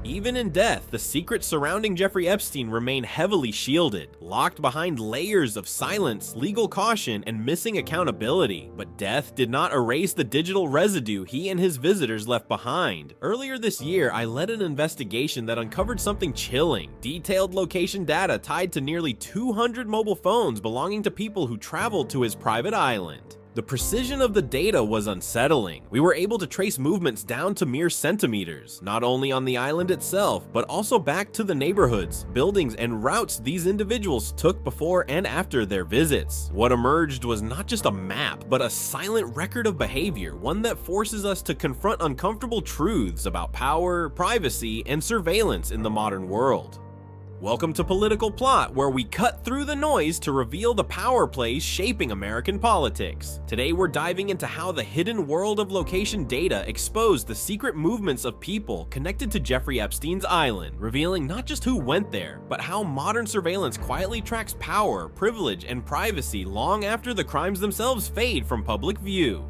Even in death, the secrets surrounding Jeffrey Epstein remain heavily shielded, locked behind layers of silence, legal caution, and missing accountability. But death did not erase the digital residue he and his visitors left behind. Earlier this year, I led an investigation that uncovered something chilling: detailed location data tied to nearly 200 mobile phones belonging to people who traveled to his private island. The precision of the data was unsettling. We were able to trace movements down to mere centimeters, not only on the island itself, but also back to the neighborhoods, buildings, and routes these individuals took before and after their visits. What emerged was not just a map, but a silent record of behavior, one that forces us to confront uncomfortable truths about power, privacy, and surveillance in the modern world. Welcome to Political Plot, where we cut through the noise to reveal the power plays shaping American politics. Today we're diving into how the hidden world of location data exposed the secret movements of people connected to Jeffrey Epstein's island, revealing not just who went there, but how modern surveillance quietly tracks power, privilege, and privacy long after the crimes themselves fade from public view.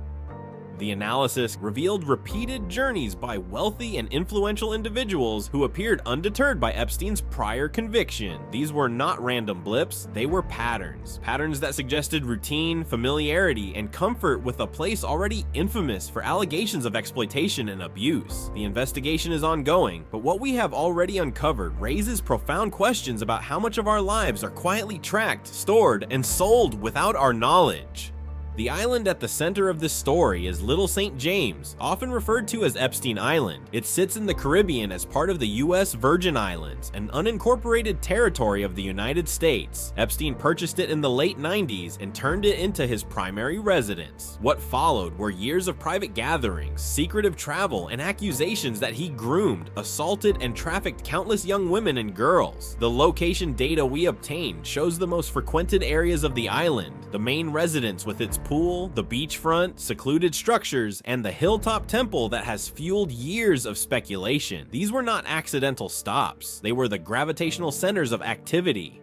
The analysis revealed repeated journeys by wealthy and influential individuals who appeared undeterred by Epstein's prior conviction. These were not random blips, they were patterns. Patterns that suggested routine, familiarity, and comfort with a place already infamous for allegations of exploitation and abuse. The investigation is ongoing, but what we have already uncovered raises profound questions about how much of our lives are quietly tracked, stored, and sold without our knowledge. The island at the center of this story is Little St. James, often referred to as Epstein Island. It sits in the Caribbean as part of the U.S. Virgin Islands, an unincorporated territory of the United States. Epstein purchased it in the late 90s and turned it into his primary residence. What followed were years of private gatherings, secretive travel, and accusations that he groomed, assaulted, and trafficked countless young women and girls. The location data we obtained shows the most frequented areas of the island, the main residence with its pool, the beachfront, secluded structures, and the hilltop temple that has fueled years of speculation. These were not accidental stops. They were the gravitational centers of activity.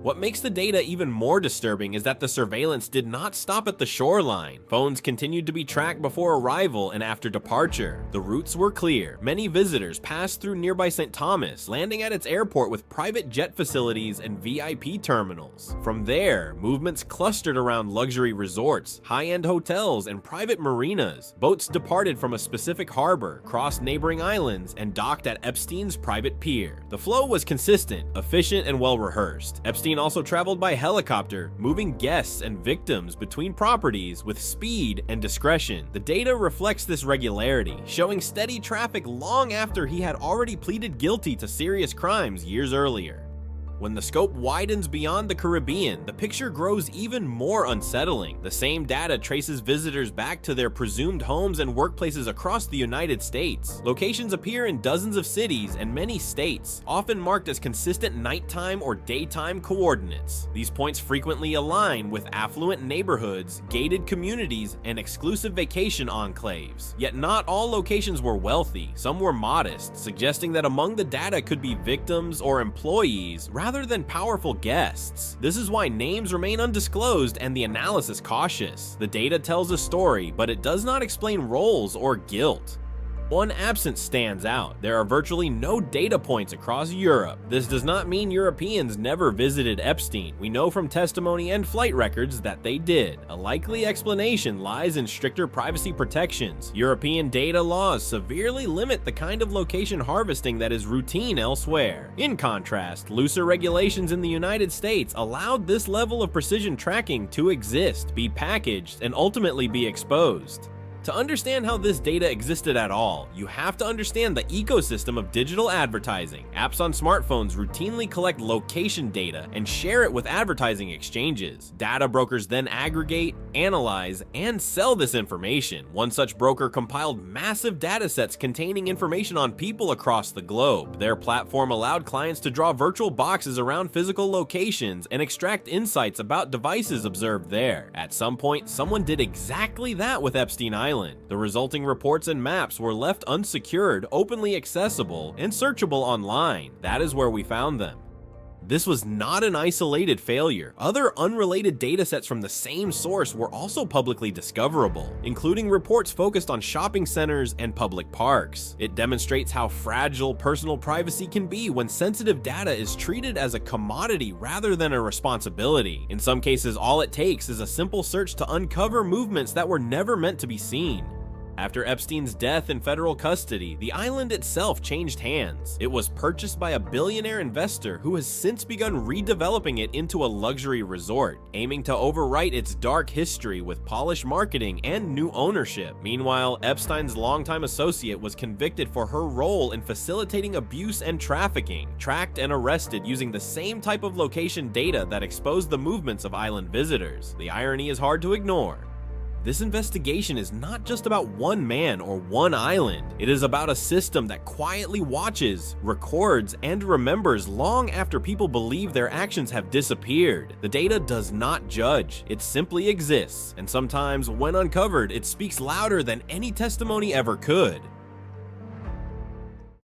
What makes the data even more disturbing is that the surveillance did not stop at the shoreline. Phones continued to be tracked before arrival and after departure. The routes were clear. Many visitors passed through nearby St. Thomas, landing at its airport with private jet facilities and VIP terminals. From there, movements clustered around luxury resorts, high-end hotels, and private marinas. Boats departed from a specific harbor, crossed neighboring islands, and docked at Epstein's private pier. The flow was consistent, efficient, and well-rehearsed. Epstein also traveled by helicopter, moving guests and victims between properties with speed and discretion. The data reflects this regularity, showing steady traffic long after he had already pleaded guilty to serious crimes years earlier. When the scope widens beyond the Caribbean, the picture grows even more unsettling. The same data traces visitors back to their presumed homes and workplaces across the United States. Locations appear in dozens of cities and many states, often marked as consistent nighttime or daytime coordinates. These points frequently align with affluent neighborhoods, gated communities, and exclusive vacation enclaves. Yet not all locations were wealthy. Some were modest, suggesting that among the data could be victims or employees rather than powerful guests. This is why names remain undisclosed and the analysis cautious. The data tells a story, but it does not explain roles or guilt. One absence stands out. There are virtually no data points across Europe. This does not mean Europeans never visited Epstein. We know from testimony and flight records that they did. A likely explanation lies in stricter privacy protections. European data laws severely limit the kind of location harvesting that is routine elsewhere. In contrast, looser regulations in the United States allowed this level of precision tracking to exist, be packaged, and ultimately be exposed. To understand how this data existed at all, you have to understand the ecosystem of digital advertising. Apps on smartphones routinely collect location data and share it with advertising exchanges. Data brokers then aggregate, analyze, and sell this information. One such broker compiled massive data sets containing information on people across the globe. Their platform allowed clients to draw virtual boxes around physical locations and extract insights about devices observed there. At some point, someone did exactly that with Epstein Island. The resulting reports and maps were left unsecured, openly accessible, and searchable online. That is where we found them. This was not an isolated failure. Other unrelated datasets from the same source were also publicly discoverable, including reports focused on shopping centers and public parks. It demonstrates how fragile personal privacy can be when sensitive data is treated as a commodity rather than a responsibility. In some cases, all it takes is a simple search to uncover movements that were never meant to be seen. After Epstein's death in federal custody, the island itself changed hands. It was purchased by a billionaire investor who has since begun redeveloping it into a luxury resort, aiming to overwrite its dark history with polished marketing and new ownership. Meanwhile, Epstein's longtime associate was convicted for her role in facilitating abuse and trafficking, tracked and arrested using the same type of location data that exposed the movements of island visitors. The irony is hard to ignore. This investigation is not just about one man or one island. It is about a system that quietly watches, records, and remembers long after people believe their actions have disappeared. The data does not judge, it simply exists, and sometimes, when uncovered, it speaks louder than any testimony ever could.